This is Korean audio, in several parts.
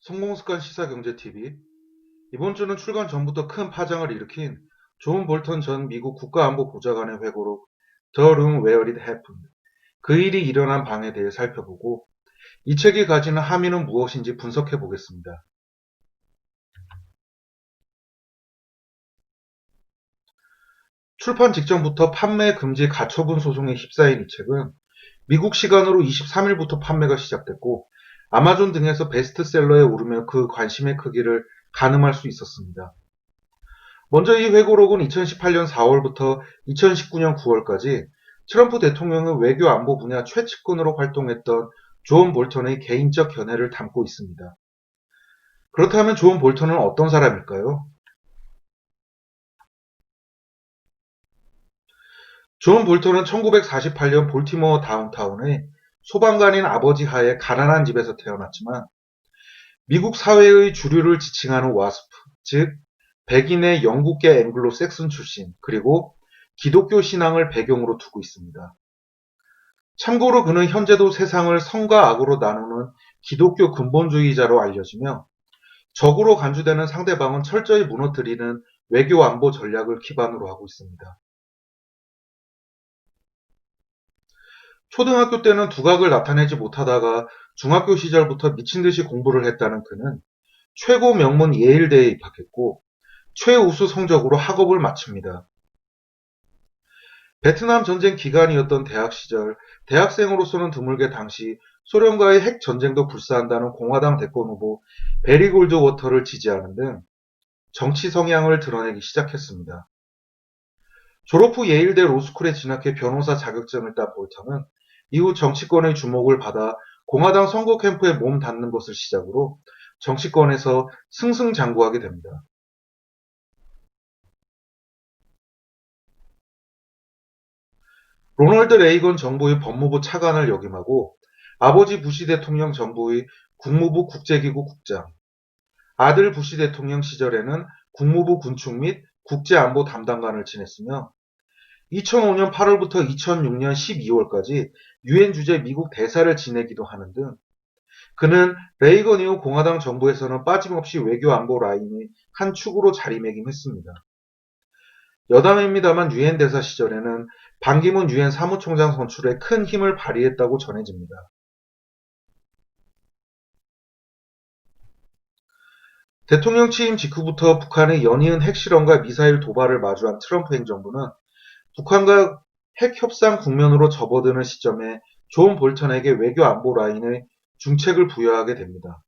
성공습관 시사경제TV. 이번 주는 출간 전부터 큰 파장을 일으킨 존 볼턴 전 미국 국가안보보좌관의 회고록 The Room Where It Happened, 그 일이 일어난 방에 대해 살펴보고 이 책이 가지는 함의는 무엇인지 분석해 보겠습니다. 출판 직전부터 판매 금지 가처분 소송에 휩싸인 이 책은 미국 시간으로 23일부터 판매가 시작됐고 아마존 등에서 베스트셀러에 오르며 그 관심의 크기를 가늠할 수 있었습니다. 먼저 이 회고록은 2018년 4월부터 2019년 9월까지 트럼프 대통령의 외교 안보 분야 최측근으로 활동했던 존 볼턴의 개인적 견해를 담고 있습니다. 그렇다면 존 볼턴은 어떤 사람일까요? 존 볼턴은 1948년 볼티모어 다운타운의 소방관인 아버지 하에 가난한 집에서 태어났지만 미국 사회의 주류를 지칭하는 와스프, 즉 백인의 영국계 앵글로 섹슨 출신, 그리고 기독교 신앙을 배경으로 두고 있습니다. 참고로 그는 현재도 세상을 성과 악으로 나누는 기독교 근본주의자로 알려지며 적으로 간주되는 상대방은 철저히 무너뜨리는 외교 안보 전략을 기반으로 하고 있습니다. 초등학교 때는 두각을 나타내지 못하다가 중학교 시절부터 미친 듯이 공부를 했다는 그는 최고 명문 예일대에 입학했고 최우수 성적으로 학업을 마칩니다. 베트남 전쟁 기간이었던 대학 시절, 대학생으로서는 드물게 당시 소련과의 핵 전쟁도 불사한다는 공화당 대권 후보 베리 골드워터를 지지하는 등 정치 성향을 드러내기 시작했습니다. 졸업 후 예일대 로스쿨에 진학해 변호사 자격증을 딴 볼턴은 이후 정치권의 주목을 받아 공화당 선거 캠프에 몸 닿는 것을 시작으로 정치권에서 승승장구하게 됩니다. 로널드 레이건 정부의 법무부 차관을 역임하고 아버지 부시 대통령 정부의 국무부 국제기구 국장, 아들 부시 대통령 시절에는 국무부 군축 및 국제안보 담당관을 지냈으며 2005년 8월부터 2006년 12월까지 유엔 주재 미국 대사를 지내기도 하는 등 그는 레이건 이후 공화당 정부에서는 빠짐없이 외교 안보 라인의 한 축으로 자리매김했습니다. 여담입니다만 유엔 대사 시절에는 반기문 유엔 사무총장 선출에 큰 힘을 발휘했다고 전해집니다. 대통령 취임 직후부터 북한의 연이은 핵실험과 미사일 도발을 마주한 트럼프 행정부는 북한과 핵 협상 국면으로 접어드는 시점에 존 볼턴에게 외교 안보 라인의 중책을 부여하게 됩니다.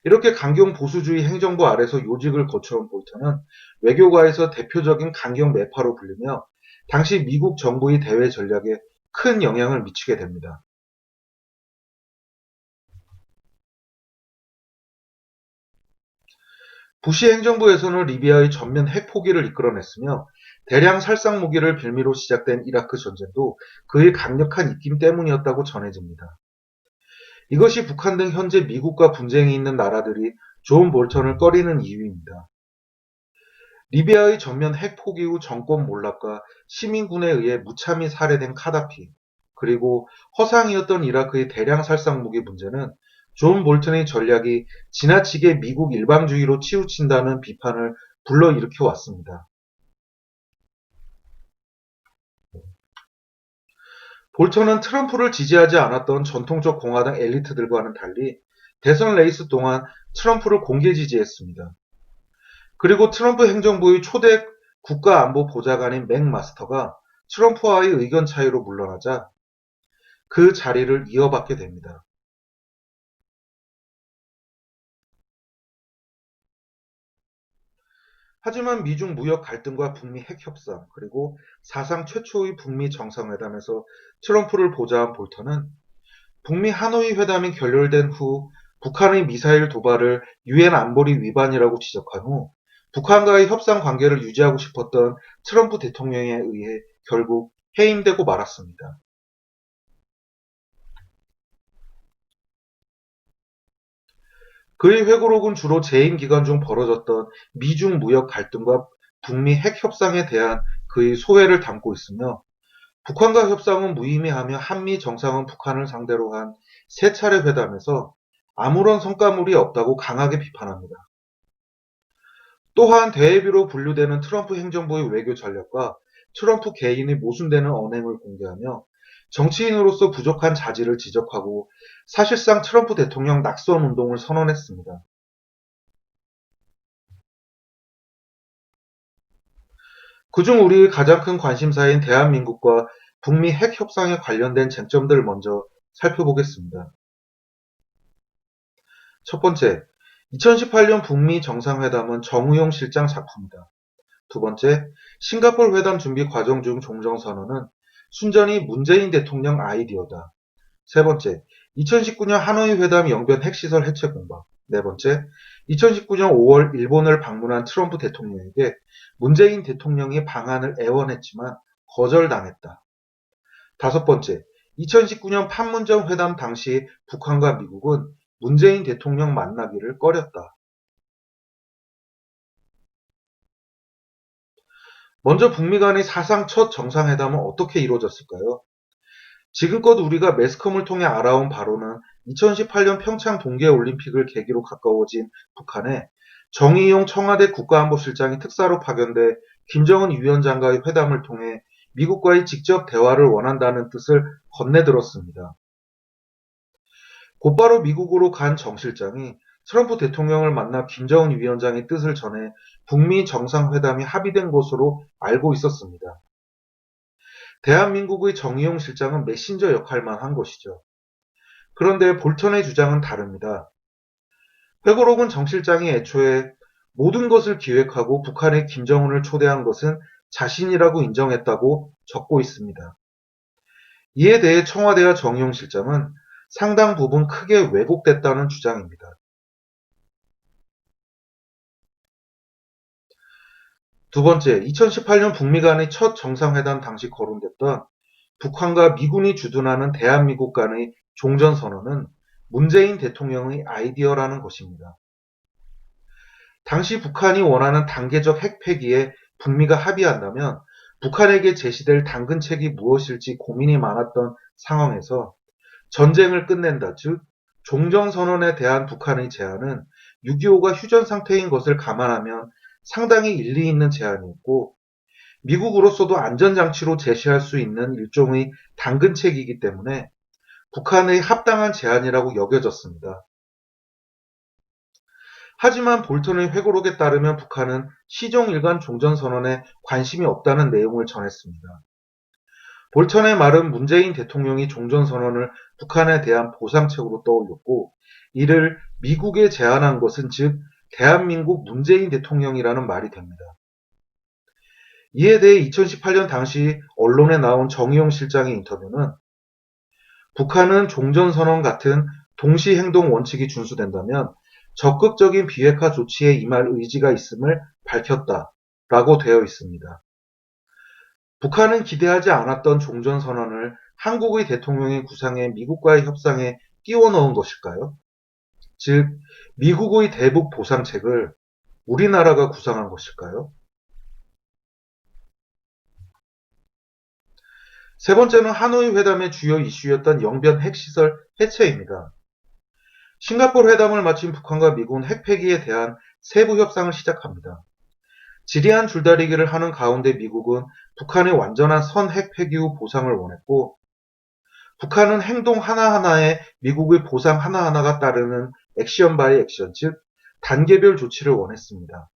이렇게 강경 보수주의 행정부 아래서 요직을 거쳐온 볼턴은 외교가에서 대표적인 강경 매파로 불리며 당시 미국 정부의 대외 전략에 큰 영향을 미치게 됩니다. 부시 행정부에서는 리비아의 전면 핵 포기를 이끌어냈으며 대량 살상 무기를 빌미로 시작된 이라크 전쟁도 그의 강력한 입김 때문이었다고 전해집니다. 이것이 북한 등 현재 미국과 분쟁이 있는 나라들이 존 볼턴을 꺼리는 이유입니다. 리비아의 전면 핵 포기 후 정권 몰락과 시민군에 의해 무참히 살해된 카다피, 그리고 허상이었던 이라크의 대량 살상 무기 문제는 존 볼턴의 전략이 지나치게 미국 일방주의로 치우친다는 비판을 불러일으켜 왔습니다. 볼턴은 트럼프를 지지하지 않았던 전통적 공화당 엘리트들과는 달리 대선 레이스 동안 트럼프를 공개 지지했습니다. 그리고 트럼프 행정부의 초대 국가안보보좌관인 맥 마스터가 트럼프와의 의견 차이로 물러나자 그 자리를 이어받게 됩니다. 하지만 미중 무역 갈등과 북미 핵 협상, 그리고 사상 최초의 북미 정상회담에서 트럼프를 보좌한 볼턴은 북미 하노이 회담이 결렬된 후 북한의 미사일 도발을 유엔 안보리 위반이라고 지적한 후 북한과의 협상 관계를 유지하고 싶었던 트럼프 대통령에 의해 결국 해임되고 말았습니다. 그의 회고록은 주로 재임 기간 중 벌어졌던 미중 무역 갈등과 북미 핵 협상에 대한 그의 소회를 담고 있으며 북한과 협상은 무의미하며 한미 정상은 북한을 상대로 한 세 차례 회담에서 아무런 성과물이 없다고 강하게 비판합니다. 또한 대외비로 분류되는 트럼프 행정부의 외교 전략과 트럼프 개인이 모순되는 언행을 공개하며 정치인으로서 부족한 자질을 지적하고 사실상 트럼프 대통령 낙선 운동을 선언했습니다. 그중 우리의 가장 큰 관심사인 대한민국과 북미 핵 협상에 관련된 쟁점들을 먼저 살펴보겠습니다. 첫 번째, 2018년 북미 정상회담은 정의용 실장 작품이다. 두 번째, 싱가포르 회담 준비 과정 중 종전선언은 순전히 문재인 대통령 아이디어다. 세 번째, 2019년 하노이 회담 영변 핵시설 해체 공방. 네 번째, 2019년 5월 일본을 방문한 트럼프 대통령에게 문재인 대통령이 방한을 애원했지만 거절당했다. 다섯 번째, 2019년 판문점 회담 당시 북한과 미국은 문재인 대통령 만나기를 꺼렸다. 먼저 북미 간의 사상 첫 정상회담은 어떻게 이루어졌을까요? 지금껏 우리가 매스컴을 통해 알아온 바로는 2018년 평창 동계올림픽을 계기로 가까워진 북한에 정의용 청와대 국가안보실장이 특사로 파견돼 김정은 위원장과의 회담을 통해 미국과의 직접 대화를 원한다는 뜻을 건네들었습니다. 곧바로 미국으로 간 정 실장이 트럼프 대통령을 만나 김정은 위원장의 뜻을 전해 북미 정상회담이 합의된 것으로 알고 있었습니다. 대한민국의 정의용 실장은 메신저 역할만 한 것이죠. 그런데 볼턴의 주장은 다릅니다. 회고록은 정 실장이 애초에 모든 것을 기획하고 북한의 김정은을 초대한 것은 자신이라고 인정했다고 적고 있습니다. 이에 대해 청와대와 정의용 실장은 상당 부분 크게 왜곡됐다는 주장입니다. 두 번째, 2018년 북미 간의 첫 정상회담 당시 거론됐던 북한과 미군이 주둔하는 대한민국 간의 종전선언은 문재인 대통령의 아이디어라는 것입니다. 당시 북한이 원하는 단계적 핵 폐기에 북미가 합의한다면 북한에게 제시될 당근책이 무엇일지 고민이 많았던 상황에서 전쟁을 끝낸다, 즉 종전선언에 대한 북한의 제안은 6.25가 휴전 상태인 것을 감안하면 상당히 일리 있는 제안이었고 미국으로서도 안전장치로 제시할 수 있는 일종의 당근책이기 때문에 북한의 합당한 제안이라고 여겨졌습니다. 하지만 볼턴의 회고록에 따르면 북한은 시종일관 종전선언에 관심이 없다는 내용을 전했습니다. 볼턴의 말은 문재인 대통령이 종전선언을 북한에 대한 보상책으로 떠올렸고 이를 미국에 제안한 것은 즉 대한민국 문재인 대통령이라는 말이 됩니다. 이에 대해 2018년 당시 언론에 나온 정의용 실장의 인터뷰는 북한은 종전선언 같은 동시행동 원칙이 준수된다면 적극적인 비핵화 조치에 임할 의지가 있음을 밝혔다라고 되어 있습니다. 북한은 기대하지 않았던 종전선언을 한국의 대통령의 구상에 미국과의 협상에 끼워 넣은 것일까요? 즉, 미국의 대북 보상책을 우리나라가 구상한 것일까요? 세 번째는 하노이 회담의 주요 이슈였던 영변 핵시설 해체입니다. 싱가포르 회담을 마친 북한과 미국은 핵폐기에 대한 세부 협상을 시작합니다. 지리한 줄다리기를 하는 가운데 미국은 북한의 완전한 선 핵폐기 후 보상을 원했고 북한은 행동 하나하나에 미국의 보상 하나하나가 따르는 액션 바이 액션, 즉 단계별 조치를 원했습니다.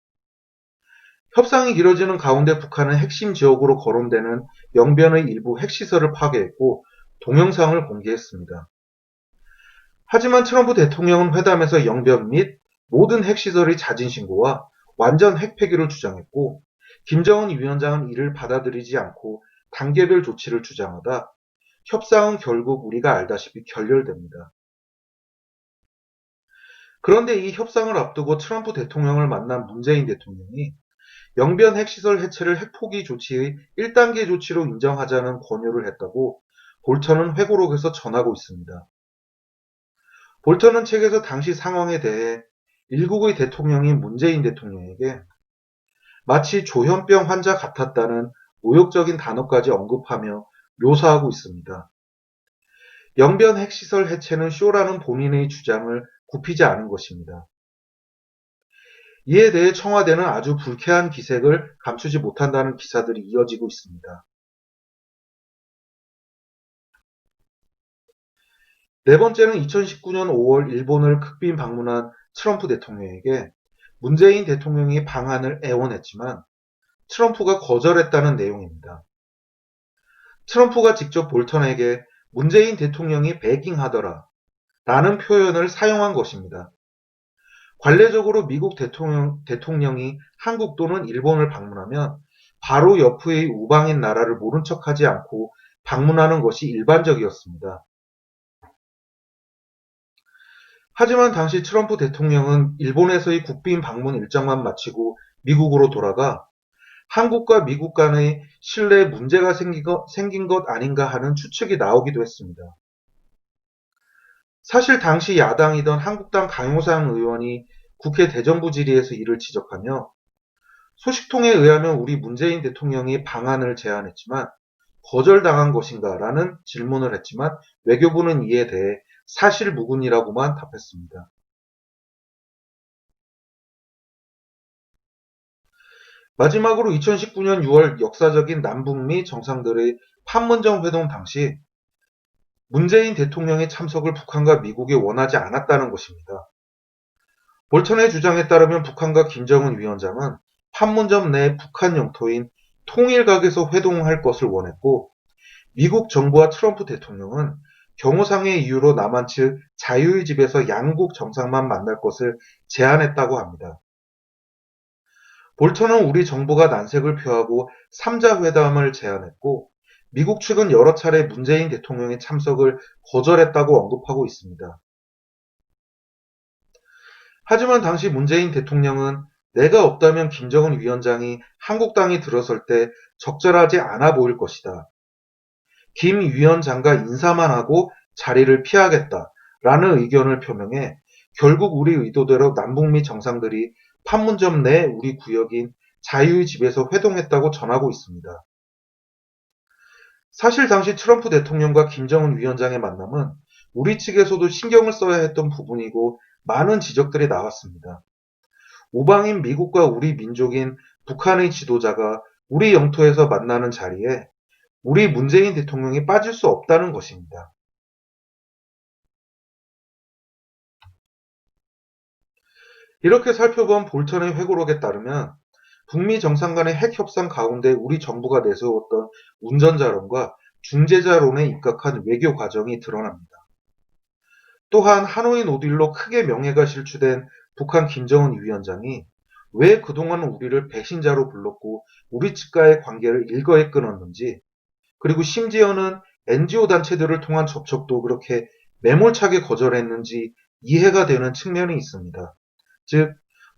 협상이 길어지는 가운데 북한은 핵심 지역으로 거론되는 영변의 일부 핵시설을 파괴했고 동영상을 공개했습니다. 하지만 트럼프 대통령은 회담에서 영변 및 모든 핵시설의 자진 신고와 완전 핵폐기를 주장했고 김정은 위원장은 이를 받아들이지 않고 단계별 조치를 주장하다 협상은 결국 우리가 알다시피 결렬됩니다. 그런데 이 협상을 앞두고 트럼프 대통령을 만난 문재인 대통령이 영변 핵시설 해체를 핵포기 조치의 1단계 조치로 인정하자는 권유를 했다고 볼턴은 회고록에서 전하고 있습니다. 볼턴은 책에서 당시 상황에 대해 일국의 대통령인 문재인 대통령에게 마치 조현병 환자 같았다는 모욕적인 단어까지 언급하며 묘사하고 있습니다. 영변 핵시설 해체는 쇼라는 본인의 주장을 굽히지 않은 것입니다. 이에 대해 청와대는 아주 불쾌한 기색을 감추지 못한다는 기사들이 이어지고 있습니다. 네 번째는 2019년 5월 일본을 극빈 방문한 트럼프 대통령에게 문재인 대통령이 방한을 애원했지만 트럼프가 거절했다는 내용입니다. 트럼프가 직접 볼턴에게 문재인 대통령이 베깅하더라 라는 표현을 사용한 것입니다. 관례적으로 미국 대통령이 한국 또는 일본을 방문하면 바로 옆의 우방인 나라를 모른 척하지 않고 방문하는 것이 일반적이었습니다. 하지만 당시 트럼프 대통령은 일본에서의 국빈 방문 일정만 마치고 미국으로 돌아가 한국과 미국 간의 신뢰에 문제가 생긴 것 아닌가 하는 추측이 나오기도 했습니다. 사실 당시 야당이던 한국당 강효상 의원이 국회 대정부 질의에서 이를 지적하며 소식통에 의하면 우리 문재인 대통령이 방한을 제안했지만 거절당한 것인가 라는 질문을 했지만 외교부는 이에 대해 사실무근이라고만 답했습니다. 마지막으로 2019년 6월 역사적인 남북미 정상들의 판문점 회동 당시 문재인 대통령의 참석을 북한과 미국이 원하지 않았다는 것입니다. 볼턴의 주장에 따르면 북한과 김정은 위원장은 판문점 내 북한 영토인 통일각에서 회동할 것을 원했고 미국 정부와 트럼프 대통령은 경호상의 이유로 남한 측 자유의 집에서 양국 정상만 만날 것을 제안했다고 합니다. 볼턴은 우리 정부가 난색을 표하고 3자 회담을 제안했고 미국 측은 여러 차례 문재인 대통령의 참석을 거절했다고 언급하고 있습니다. 하지만 당시 문재인 대통령은 내가 없다면 김정은 위원장이 한국당이 들어설 때 적절하지 않아 보일 것이다. 김 위원장과 인사만 하고 자리를 피하겠다라는 의견을 표명해 결국 우리 의도대로 남북미 정상들이 판문점 내 우리 구역인 자유의 집에서 회동했다고 전하고 있습니다. 사실 당시 트럼프 대통령과 김정은 위원장의 만남은 우리 측에서도 신경을 써야 했던 부분이고 많은 지적들이 나왔습니다. 우방인 미국과 우리 민족인 북한의 지도자가 우리 영토에서 만나는 자리에 우리 문재인 대통령이 빠질 수 없다는 것입니다. 이렇게 살펴본 볼턴의 회고록에 따르면 북미 정상 간의 핵 협상 가운데 우리 정부가 내세웠던 운전자론과 중재자론에 입각한 외교 과정이 드러납니다. 또한 하노이 노딜로 크게 명예가 실추된 북한 김정은 위원장이 왜 그동안 우리를 배신자로 불렀고 우리 측과의 관계를 일거에 끊었는지, 그리고 심지어는 NGO 단체들을 통한 접촉도 그렇게 매몰차게 거절했는지 이해가 되는 측면이 있습니다. 즉,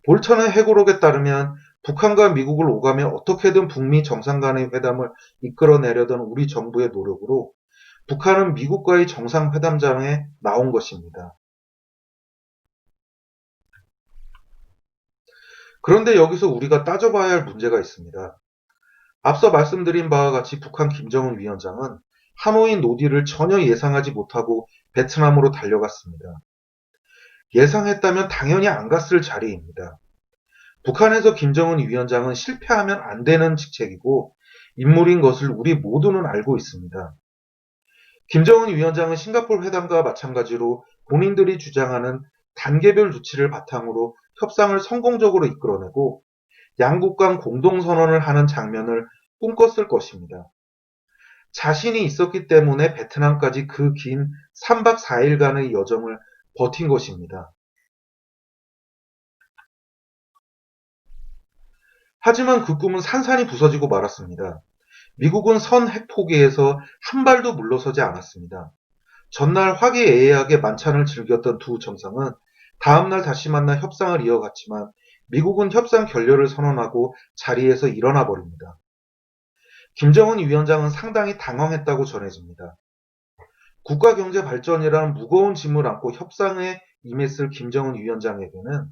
볼턴의 회고록에 따르면 북한과 미국을 오가며 어떻게든 북미 정상 간의 회담을 이끌어내려던 우리 정부의 노력으로 북한은 미국과의 정상회담장에 나온 것입니다. 그런데 여기서 우리가 따져봐야 할 문제가 있습니다. 앞서 말씀드린 바와 같이 북한 김정은 위원장은 하노이 노딜을 전혀 예상하지 못하고 베트남으로 달려갔습니다. 예상했다면 당연히 안 갔을 자리입니다. 북한에서 김정은 위원장은 실패하면 안 되는 직책이고 인물인 것을 우리 모두는 알고 있습니다. 김정은 위원장은 싱가포르 회담과 마찬가지로 본인들이 주장하는 단계별 조치를 바탕으로 협상을 성공적으로 이끌어내고 양국 간 공동선언을 하는 장면을 꿈꿨을 것입니다. 자신이 있었기 때문에 베트남까지 그 긴 3박 4일간의 여정을 버틴 것입니다. 하지만 그 꿈은 산산이 부서지고 말았습니다. 미국은 선 핵포기에서 한 발도 물러서지 않았습니다. 전날 화기애애하게 만찬을 즐겼던 두 정상은 다음날 다시 만나 협상을 이어갔지만 미국은 협상 결렬을 선언하고 자리에서 일어나 버립니다. 김정은 위원장은 상당히 당황했다고 전해집니다. 국가 경제 발전이라는 무거운 짐을 안고 협상에 임했을 김정은 위원장에게는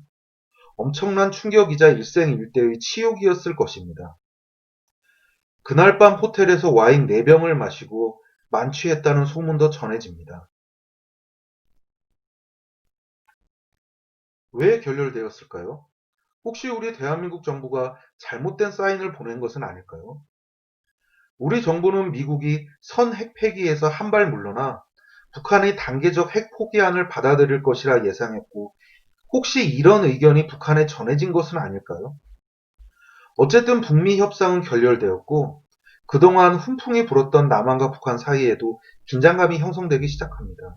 엄청난 충격이자 일생일대의 치욕이었을 것입니다. 그날 밤 호텔에서 와인 4병을 마시고 만취했다는 소문도 전해집니다. 왜 결렬되었을까요? 혹시 우리 대한민국 정부가 잘못된 사인을 보낸 것은 아닐까요? 우리 정부는 미국이 선 핵 폐기에서 한 발 물러나 북한의 단계적 핵 포기안을 받아들일 것이라 예상했고, 혹시 이런 의견이 북한에 전해진 것은 아닐까요? 어쨌든 북미 협상은 결렬되었고, 그동안 훈풍이 불었던 남한과 북한 사이에도 긴장감이 형성되기 시작합니다.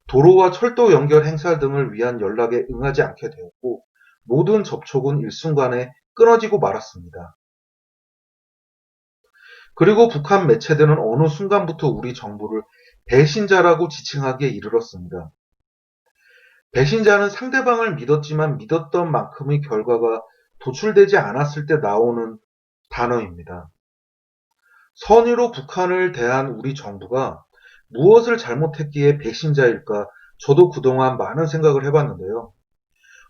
도로와 철도 연결 행사 등을 위한 연락에 응하지 않게 되었고, 모든 접촉은 일순간에 끊어지고 말았습니다. 그리고 북한 매체들은 어느 순간부터 우리 정부를 배신자라고 지칭하기에 이르렀습니다. 배신자는 상대방을 믿었지만 믿었던 만큼의 결과가 도출되지 않았을 때 나오는 단어입니다. 선의로 북한을 대한 우리 정부가 무엇을 잘못했기에 배신자일까? 저도 그동안 많은 생각을 해봤는데요.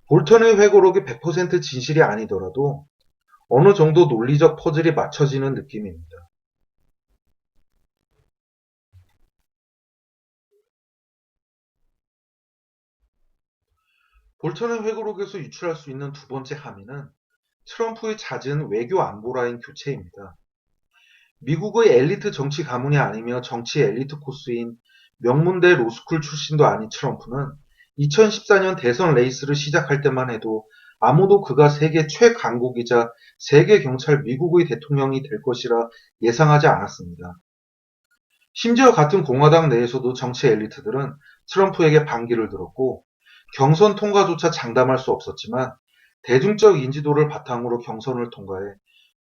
볼턴의 회고록이 100% 진실이 아니더라도 어느 정도 논리적 퍼즐이 맞춰지는 느낌입니다. 볼턴의 회고록에서 유출할 수 있는 두 번째 함의는 트럼프의 잦은 외교 안보 라인 교체입니다. 미국의 엘리트 정치 가문이 아니며 정치 엘리트 코스인 명문대 로스쿨 출신도 아닌 트럼프는 2014년 대선 레이스를 시작할 때만 해도 아무도 그가 세계 최강국이자 세계 경찰 미국의 대통령이 될 것이라 예상하지 않았습니다. 심지어 같은 공화당 내에서도 정치 엘리트들은 트럼프에게 반기를 들었고, 경선 통과조차 장담할 수 없었지만 대중적 인지도를 바탕으로 경선을 통과해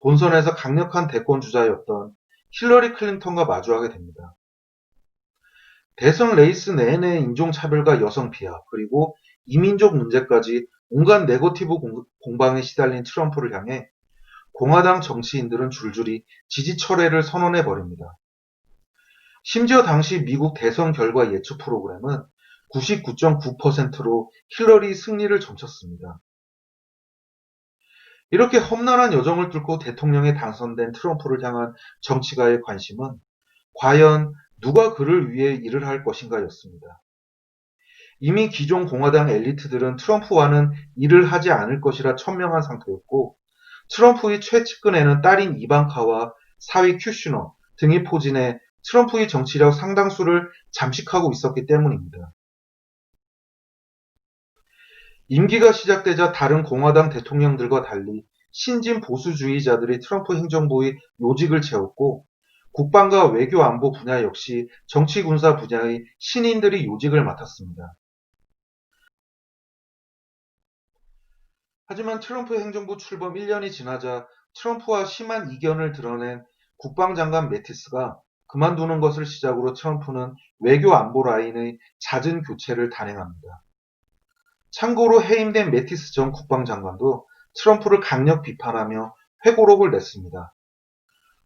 본선에서 강력한 대권 주자였던 힐러리 클린턴과 마주하게 됩니다. 대선 레이스 내내 인종차별과 여성 비하, 그리고 이민족 문제까지 온갖 네거티브 공방에 시달린 트럼프를 향해 공화당 정치인들은 줄줄이 지지 철회를 선언해 버립니다. 심지어 당시 미국 대선 결과 예측 프로그램은 99.9%로 힐러리 승리를 점쳤습니다. 이렇게 험난한 여정을 뚫고 대통령에 당선된 트럼프를 향한 정치가의 관심은 과연 누가 그를 위해 일을 할 것인가였습니다. 이미 기존 공화당 엘리트들은 트럼프와는 일을 하지 않을 것이라 천명한 상태였고, 트럼프의 최측근에는 딸인 이방카와 사위 큐슈너 등이 포진해 트럼프의 정치력 상당수를 잠식하고 있었기 때문입니다. 임기가 시작되자 다른 공화당 대통령들과 달리 신진 보수주의자들이 트럼프 행정부의 요직을 채웠고, 국방과 외교 안보 분야 역시 정치 군사 분야의 신인들이 요직을 맡았습니다. 하지만 트럼프 행정부 출범 1년이 지나자 트럼프와 심한 이견을 드러낸 국방장관 매티스가 그만두는 것을 시작으로 트럼프는 외교 안보 라인의 잦은 교체를 단행합니다. 참고로 해임된 매티스 전 국방장관도 트럼프를 강력 비판하며 회고록을 냈습니다.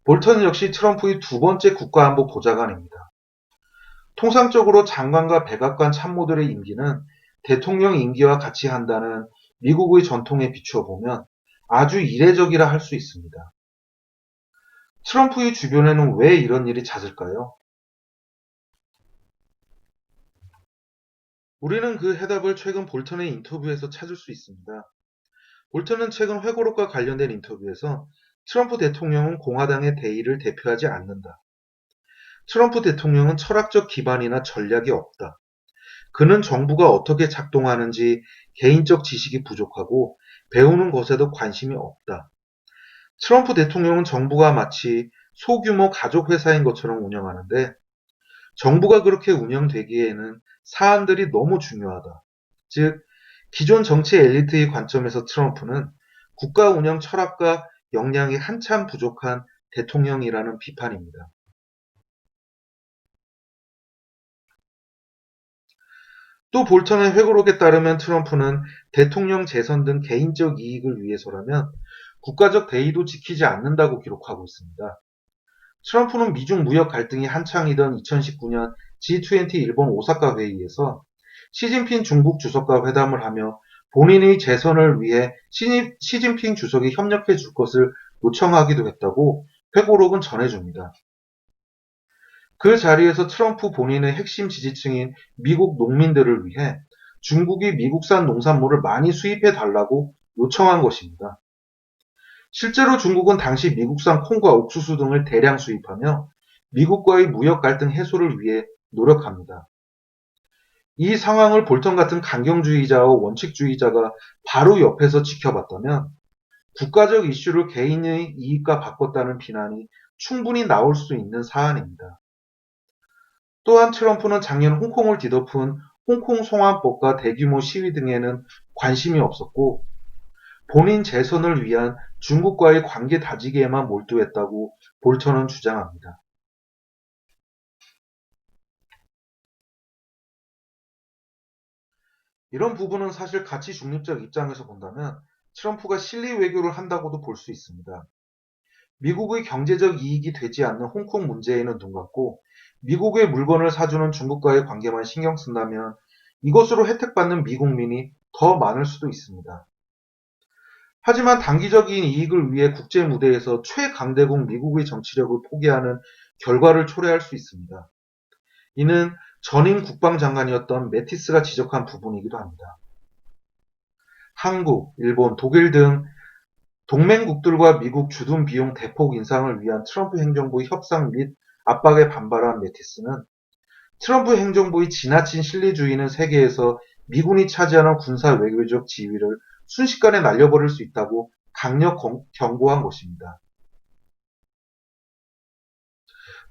볼턴 역시 트럼프의 두 번째 국가안보 보좌관입니다. 통상적으로 장관과 백악관 참모들의 임기는 대통령 임기와 같이 한다는 미국의 전통에 비추어 보면 아주 이례적이라 할 수 있습니다. 트럼프의 주변에는 왜 이런 일이 잦을까요? 우리는 그 해답을 최근 볼턴의 인터뷰에서 찾을 수 있습니다. 볼턴은 최근 회고록과 관련된 인터뷰에서 트럼프 대통령은 공화당의 대의를 대표하지 않는다. 트럼프 대통령은 철학적 기반이나 전략이 없다. 그는 정부가 어떻게 작동하는지 개인적 지식이 부족하고 배우는 것에도 관심이 없다. 트럼프 대통령은 정부가 마치 소규모 가족 회사인 것처럼 운영하는데, 정부가 그렇게 운영되기에는 사안들이 너무 중요하다. 즉, 기존 정치 엘리트의 관점에서 트럼프는 국가 운영 철학과 역량이 한참 부족한 대통령이라는 비판입니다. 또 볼턴의 회고록에 따르면 트럼프는 대통령 재선 등 개인적 이익을 위해서라면 국가적 대의도 지키지 않는다고 기록하고 있습니다. 트럼프는 미중 무역 갈등이 한창이던 2019년 G20 일본 오사카 회의에서 시진핑 중국 주석과 회담을 하며 본인의 재선을 위해 시진핑 주석이 협력해 줄 것을 요청하기도 했다고 회고록은 전해줍니다. 그 자리에서 트럼프 본인의 핵심 지지층인 미국 농민들을 위해 중국이 미국산 농산물을 많이 수입해 달라고 요청한 것입니다. 실제로 중국은 당시 미국산 콩과 옥수수 등을 대량 수입하며 미국과의 무역 갈등 해소를 위해 노력합니다. 이 상황을 볼턴 같은 강경주의자와 원칙주의자가 바로 옆에서 지켜봤다면 국가적 이슈를 개인의 이익과 바꿨다는 비난이 충분히 나올 수 있는 사안입니다. 또한 트럼프는 작년 홍콩을 뒤덮은 홍콩 송환법과 대규모 시위 등에는 관심이 없었고 본인 재선을 위한 중국과의 관계 다지기에만 몰두했다고 볼턴은 주장합니다. 이런 부분은 사실 가치 중립적 입장에서 본다면 트럼프가 실리 외교를 한다고도 볼 수 있습니다. 미국의 경제적 이익이 되지 않는 홍콩 문제에는 눈 감고 미국의 물건을 사주는 중국과의 관계만 신경 쓴다면 이것으로 혜택받는 미국민이 더 많을 수도 있습니다. 하지만 단기적인 이익을 위해 국제 무대에서 최강대국 미국의 정치력을 포기하는 결과를 초래할 수 있습니다. 이는 전임 국방장관이었던 매티스가 지적한 부분이기도 합니다. 한국, 일본, 독일 등 동맹국들과 미국 주둔 비용 대폭 인상을 위한 트럼프 행정부의 협상 및 압박에 반발한 매티스는 트럼프 행정부의 지나친 실리주의는 세계에서 미군이 차지하는 군사 외교적 지위를 순식간에 날려버릴 수 있다고 강력 경고한 것입니다.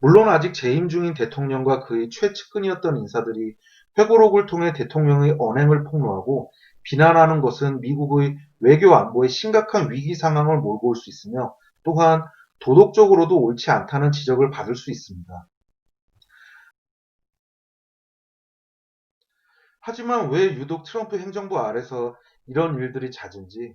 물론 아직 재임 중인 대통령과 그의 최측근이었던 인사들이 회고록을 통해 대통령의 언행을 폭로하고 비난하는 것은 미국의 외교 안보에 심각한 위기 상황을 몰고 올 수 있으며 또한 도덕적으로도 옳지 않다는 지적을 받을 수 있습니다. 하지만 왜 유독 트럼프 행정부 아래서 이런 일들이 잦은지,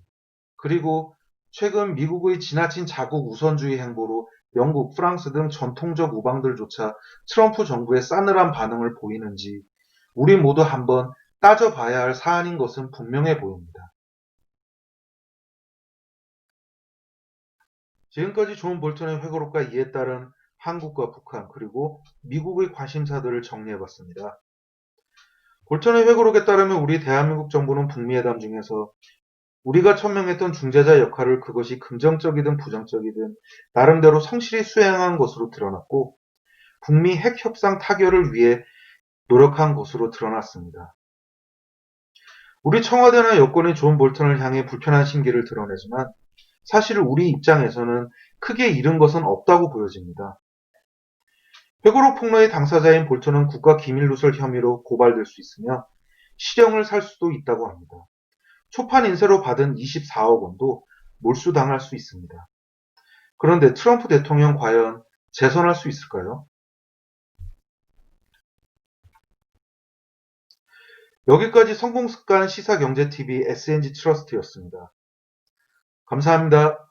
그리고 최근 미국의 지나친 자국 우선주의 행보로 영국, 프랑스 등 전통적 우방들조차 트럼프 정부의 싸늘한 반응을 보이는지 우리 모두 한번 따져봐야 할 사안인 것은 분명해 보입니다. 지금까지 존 볼턴의 회고록과 이에 따른 한국과 북한 그리고 미국의 관심사들을 정리해봤습니다. 볼턴의 회고록에 따르면 우리 대한민국 정부는 북미회담 중에서 우리가 천명했던 중재자 역할을 그것이 긍정적이든 부정적이든 나름대로 성실히 수행한 것으로 드러났고 북미 핵 협상 타결을 위해 노력한 것으로 드러났습니다. 우리 청와대나 여권이 존 볼턴을 향해 불편한 심기를 드러내지만 사실 우리 입장에서는 크게 잃은 것은 없다고 보여집니다. 회고록 폭로의 당사자인 볼턴은 국가 기밀 누설 혐의로 고발될 수 있으며 실형을 살 수도 있다고 합니다. 초판 인쇄로 받은 24억 원도 몰수당할 수 있습니다. 그런데 트럼프 대통령 과연 재선할 수 있을까요? 여기까지 성공습관 시사경제TV SNG 트러스트였습니다. 감사합니다.